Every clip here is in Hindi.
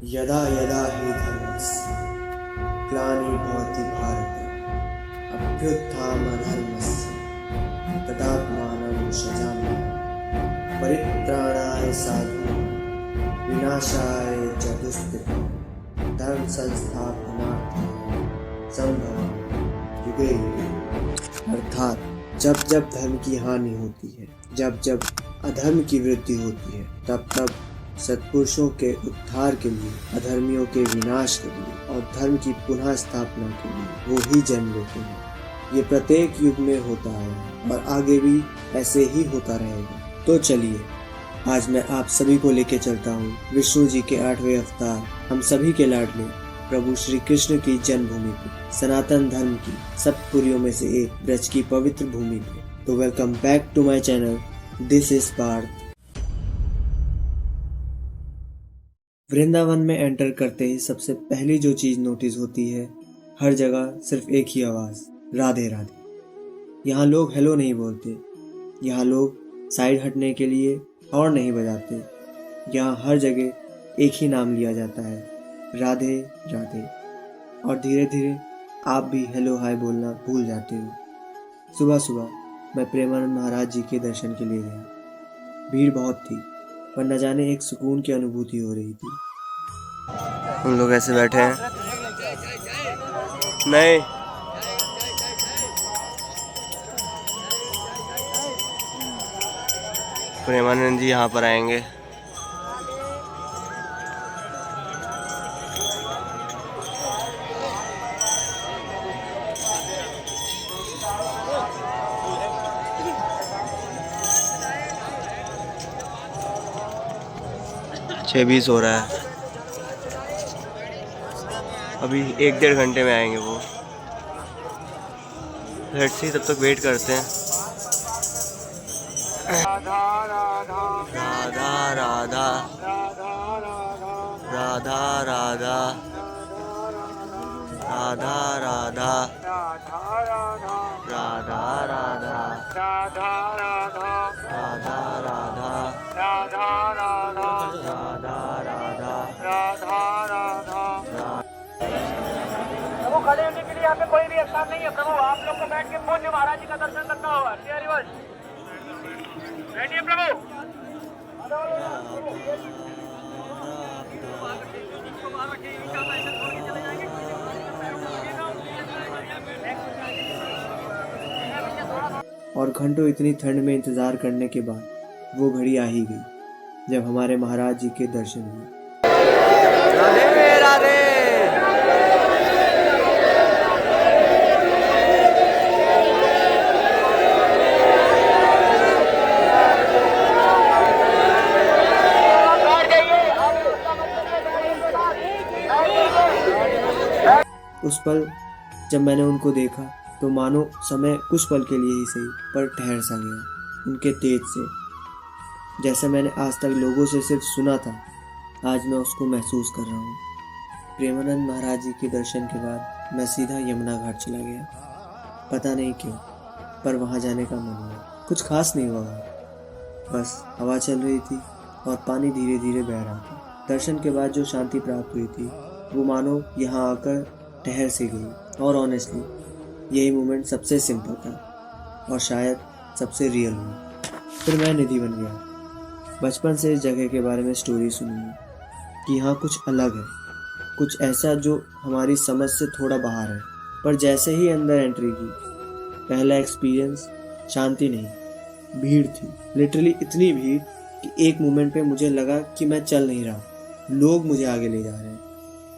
यदा यदा हि धर्मस्य ग्लानिर्भवति भारत अभ्युत्थानधर्मस्य तदात्मानं सृजाम्यहम् परित्राणाय साधूनां विनाशाय च दुष्कृतां धर्म संस्थापनार्थाय संभवामि युगे युगे। अर्थात जब जब धर्म की हानि होती है, जब जब अधर्म की वृद्धि होती है, तब तब सत्पुरुषों के उद्धार के लिए, अधर्मियों के विनाश के लिए और धर्म की पुनः स्थापना के लिए वो ही जन्म लेते हैं। ये प्रत्येक युग में होता है और आगे भी ऐसे ही होता रहेगा। तो चलिए आज मैं आप सभी को लेके चलता हूँ विष्णु जी के 8वें अवतार, हम सभी के लाडले प्रभु श्री कृष्ण की जन्मभूमि पे, सनातन धर्म की सप्तपुरियों में से एक ब्रज की पवित्र भूमि पे। तो welcome back to my channel, this is Parth. Vrindavan में एंटर करते ही सबसे पहली जो चीज नोटिस होती है, हर जगह सिर्फ एक ही आवाज, राधे राधे। यहाँ लोग हेलो नहीं बोलते, यहाँ लोग साइड हटने के लिए हॉर्न नहीं बजाते, यहाँ हर जगह एक ही नाम लिया जाता है, राधे राधे। और धीरे धीरे आप भी हेलो हाय बोलना भूल जाते हो। सुबह सुबह मैं प्रेमानंद महाराज जी के दर्शन के लिए गया। भीड़ बहुत थी, पर न जाने एक सुकून की अनुभूति हो रही थी। हम लोग ऐसे बैठे हैं, नहीं प्रेमानंद जी यहाँ पर आएंगे। छः 20 हो रहा है, अभी 1-1.5 घंटे में आएंगे वो। लेट्स सी, तब तक वेट करते हैं। राधा राधा राधा राधा राधा राधा राधा राधा राधा प्रभु खड़े होने के लिए यहाँ पे कोई भी स्थान नहीं है। प्रभु आप लोग को बैठ के पूज्य महाराज जी का दर्शन करना होगा। बैठिए प्रभु। और घंटों इतनी ठंड में इंतजार करने के बाद वो घड़ी आ ही गई जब हमारे महाराज जी के दर्शन हुए। राधे राधे। उस पल जब मैंने उनको देखा तो मानो समय कुछ पल के लिए ही सही पर ठहर सा गया उनके तेज से। जैसे मैंने आज तक लोगों से सिर्फ सुना था, आज मैं उसको महसूस कर रहा हूँ। प्रेमानंद महाराज जी के दर्शन के बाद मैं सीधा यमुना घाट चला गया। पता नहीं क्यों, पर वहाँ जाने का मन हुआ। कुछ खास नहीं हुआ, बस हवा चल रही थी और पानी धीरे धीरे बह रहा था। दर्शन के बाद जो शांति प्राप्त हुई थी वो मानो यहाँ आकर ठहर से गई। और ऑनेस्टली यही मोमेंट सबसे सिंपल था और शायद सबसे रियल हुआ। फिर मैं निधि बन गया। बचपन से इस जगह के बारे में स्टोरी सुनी है कि यहाँ कुछ अलग है, कुछ ऐसा जो हमारी समझ से थोड़ा बाहर है। पर जैसे ही अंदर एंट्री की, पहला एक्सपीरियंस शांति नहीं, भीड़ थी। लिटरली इतनी भीड़ कि एक मोमेंट पे मुझे लगा कि मैं चल नहीं रहा, लोग मुझे आगे ले जा रहे हैं,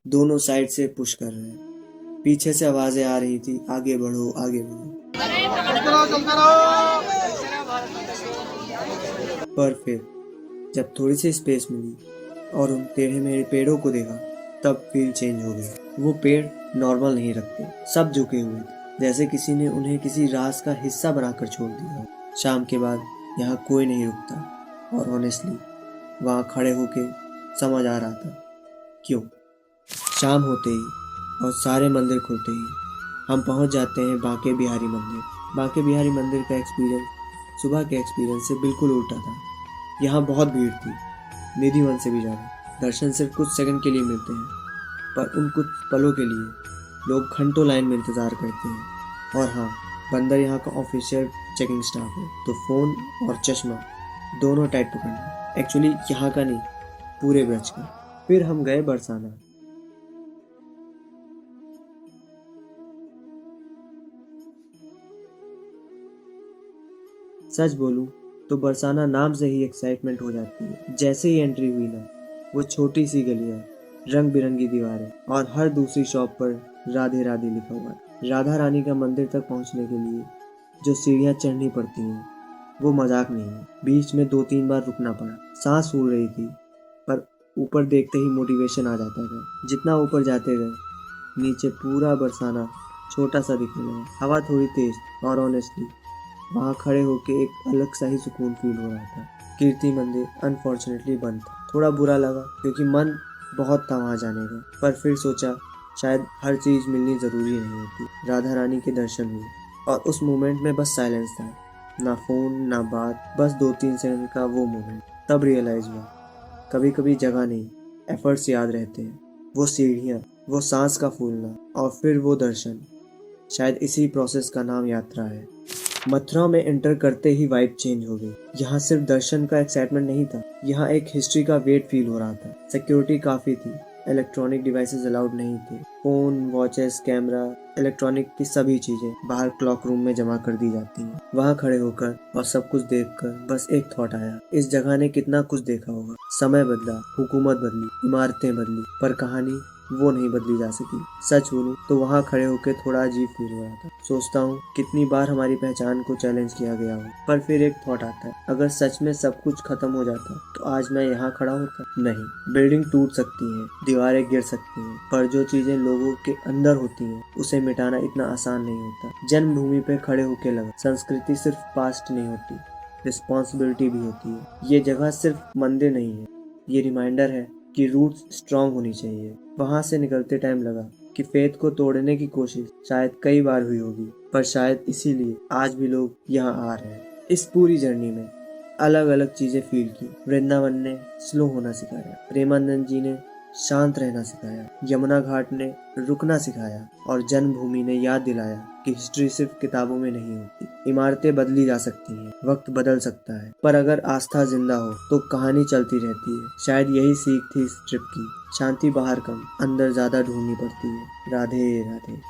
दोनों साइड से पुश कर रहे हैं। पीछे से आवाजें आ रही थी, आगे बढ़ो आगे बढ़ो। पर फिर जब थोड़ी सी स्पेस मिली और उन टेढ़े मेढ़े पेड़ों को देखा, तब फील चेंज हो गई। वो पेड़ नॉर्मल नहीं रखते, सब झुके हुए थे, जैसे किसी ने उन्हें किसी राज का हिस्सा बनाकर छोड़ दिया। शाम के बाद यहाँ कोई नहीं रुकता और ऑनेस्टली वहाँ खड़े होके समझ आ रहा था क्यों। शाम होते ही और सारे मंदिर खुलते ही हम पहुंच जाते हैं बांके बिहारी मंदिर। बांके बिहारी मंदिर का एक्सपीरियंस सुबह के एक्सपीरियंस से बिल्कुल उल्टा था। यहाँ बहुत भीड़ थी, निधि वन से भी ज़्यादा। दर्शन सिर्फ कुछ सेकंड के लिए मिलते हैं, पर उन कुछ पलों के लिए लोग घंटों लाइन में इंतज़ार करते हैं। और हाँ, बंदर यहाँ का ऑफिशियल चेकिंग स्टाफ है, तो फ़ोन और चश्मा दोनों टाइट पकड़ना। एक्चुअली यहाँ का नहीं, पूरे ब्रज का। फिर हम गए बरसाना। सच बोलूं तो बरसाना नाम से ही एक्साइटमेंट हो जाती है। जैसे ही एंट्री हुई ना, वो छोटी सी गलियां, रंग बिरंगी दीवारें और हर दूसरी शॉप पर राधे राधे लिखा हुआ है। राधा रानी का मंदिर तक पहुंचने के लिए जो सीढ़ियां चढ़नी पड़ती हैं वो मजाक नहीं है। बीच में 2-3 बार रुकना पड़ा, सांस फूल रही थी, पर ऊपर देखते ही मोटिवेशन आ जाता था। जितना ऊपर जाते गए, नीचे पूरा बरसाना छोटा सा दिखने लगा। हवा थोड़ी तेज और ऑनेस्टली वहाँ खड़े होके एक अलग सा ही सुकून फील हो रहा था। कीर्ति मंदिर अनफॉर्चुनेटली बंद था। थोड़ा बुरा लगा क्योंकि मन बहुत था वहाँ जाने का, पर फिर सोचा शायद हर चीज़ मिलनी ज़रूरी नहीं होती। राधा रानी के दर्शन हुए और उस मोमेंट में बस साइलेंस था, ना फ़ोन ना बात, बस 2-3 सेकंड का वो मोमेंट। तब रियलाइज़ हुआ कभी कभी जगह नहीं, एफर्ट्स याद रहते हैं। वो सीढ़ियाँ, वो सांस का फूलना और फिर वो दर्शन, शायद इसी प्रोसेस का नाम यात्रा है। मथुरा में एंटर करते ही वाइब चेंज हो गई। यहाँ सिर्फ दर्शन का एक्साइटमेंट नहीं था, यहाँ एक हिस्ट्री का वेट फील हो रहा था। सिक्योरिटी काफ़ी थी, इलेक्ट्रॉनिक डिवाइसेस अलाउड नहीं थे। फ़ोन, वॉचेस, कैमरा, इलेक्ट्रॉनिक की सभी चीज़ें बाहर क्लॉक रूम में जमा कर दी जाती हैं। वहाँ खड़े होकर और सब कुछ देखकर बस एक थॉट आया, इस जगह ने कितना कुछ देखा होगा। समय बदला, हुकूमत बदली, इमारतें बदली, पर कहानी वो नहीं बदली जा सकी। सच बोलूं तो वहाँ खड़े होकर थोड़ा अजीब फील हो रहा था। सोचता हूँ कितनी बार हमारी पहचान को चैलेंज किया गया हो, पर फिर एक थॉट आता है, अगर सच में सब कुछ खत्म हो जाता तो आज मैं यहाँ खड़ा होता? नहीं। बिल्डिंग टूट सकती है, दीवारें गिर सकती हैं, पर जो चीजें लोगों के अंदर होती हैं उसे मिटाना इतना आसान नहीं होता। जन्मभूमि पे खड़े होके लगा, संस्कृति सिर्फ पास्ट नहीं होती, रिस्पॉन्सिबिलिटी भी होती है। ये जगह सिर्फ मंदिर नहीं है, ये रिमाइंडर है कि रूट्स स्ट्रांग होनी चाहिए। वहां से निकलते टाइम लगा कि फेथ को तोड़ने की कोशिश शायद कई बार हुई होगी, पर शायद इसीलिए आज भी लोग यहाँ आ रहे हैं। इस पूरी जर्नी में अलग अलग चीजें फील की। वृंदावन ने स्लो होना सिखाया, प्रेमानंद जी ने शांत रहना सिखाया, यमुना घाट ने रुकना सिखाया और जन्मभूमि ने याद दिलाया कि हिस्ट्री सिर्फ किताबों में नहीं होती। इमारतें बदली जा सकती हैं, वक्त बदल सकता है, पर अगर आस्था जिंदा हो तो कहानी चलती रहती है। शायद यही सीख थी इस ट्रिप की, शांति बाहर कम, अंदर ज्यादा ढूंढनी पड़ती है। राधे राधे।